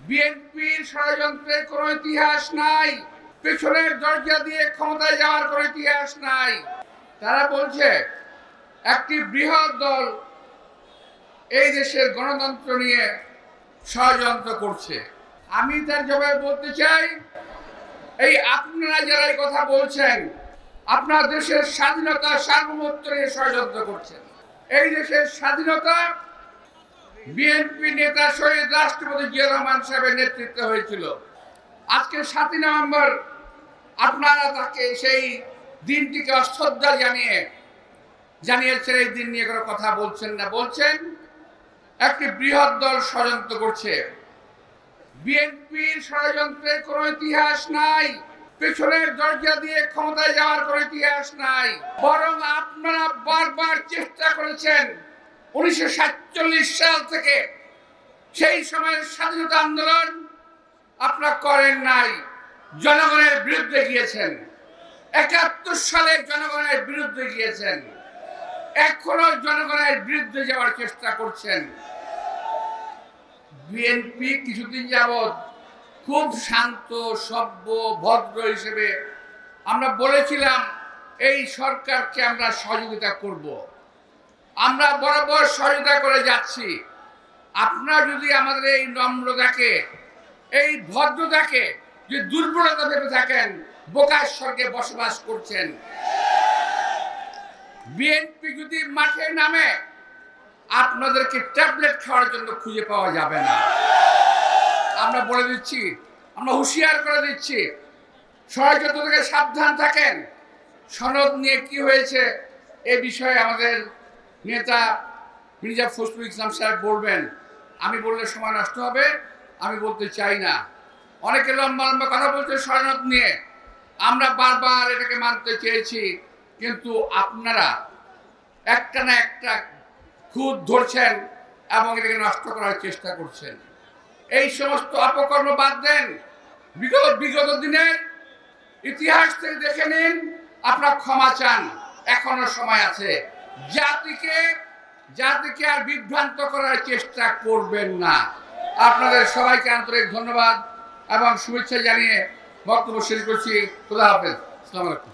বিএনপির ষড়যন্ত্রের কোনো ইতিহাস নাই, পেছনের দরজা দিয়ে ক্ষমতায় যাওয়ার কোনো ইতিহাস নাই। তারা বলছে একটি বৃহৎ দল এই দেশের গণতন্ত্র নিয়ে ষড়যন্ত্র করছে। আমি তার জবাবে বলতে চাই, এই আপনারা যারা এই কথা বলছেন, আপনার দেশের স্বাধীনতা সার্বভৌমত্ব নিয়ে ষড়যন্ত্র করছেন। এই দেশের স্বাধীনতা বিএনপি নেতা শহীদ রাষ্ট্রপতি জিয়া রহমান সাহেবের নেতৃত্বে হয়েছিল। আজকে 7ই নভেম্বর আপনারা তাকে সেই দিনটিকে অশ্রদ্ধা জানিয়েছেন। এই দিন নিয়ে কোনো কথা বলছেন না, বলছেন একটি বৃহৎ দল ষড়যন্ত্র করছে। বিএনপির ষড়যন্ত্রের কোনো ইতিহাস নাই, পেছনের দরজা দিয়ে ক্ষমতায় যাওয়ার কোনো ইতিহাস নাই। বরং আপনারা বারবার চেষ্টা করেছেন 1947 সাল থেকে, সেই সময়ের স্বাধীনতা আন্দোলন আপনারা করেন নাই, জনগণের বিরুদ্ধে গিয়েছেন। 71 সালে জনগণের বিরুদ্ধে গিয়েছেন, এখনো জনগণের বিরুদ্ধে যাওয়ার চেষ্টা করছেন। বিএনপি কিছুদিন যাবৎ খুব শান্ত, সভ্য, ভদ্র হিসেবে আমরা বলেছিলাম এই সরকারকে আমরা সহযোগিতা করব। আমরা বরাবর সহযোগিতা করে যাচ্ছি। আপনারা যদি আমাদের এই নম্রতাকে, এই ভদ্রতাকে যে দুর্বলতা ভেবে থাকেন, বোকার স্বর্গে বসবাস করছেন। বিএনপি যদি মাঠে নামে, আপনাদেরকে ট্যাবলেট খাওয়ার জন্য খুঁজে পাওয়া যাবে না। আমরা বলে দিচ্ছি, আমরা হুঁশিয়ার করে দিচ্ছি, ষড়যন্ত্র থেকে সাবধান থাকেন। সনদ নিয়ে কি হয়েছে এ বিষয়ে আমাদের নেতা মির্জা ফখরুল ইসলাম সাহেব বলবেন। আমি বললে সময় নষ্ট হবে, আমি বলতে চাই না। অনেকে লম্বা লম্বা কথা বলছে সনদ নিয়ে, আমরা বারবার এটাকে মানতে চেয়েছি, কিন্তু আপনারা একটা না একটা খুঁত ধরছেন এবং এটাকে নষ্ট করার চেষ্টা করছেন। এই সমস্ত অপকর্ম বাদ দেন। বিগত দিনের ইতিহাস থেকে দেখে নিন, আপনারা ক্ষমা চান, এখনো সময় আছে। জাতিকে আর বিভ্রান্ত করার চেষ্টা করবেন না। আপনাদের সবাইকে আন্তরিক ধন্যবাদ এবং শুভেচ্ছা জানিয়ে বক্তব্য শেষ করছি। খোদা হাফেজ। আসসালামু আলাইকুম।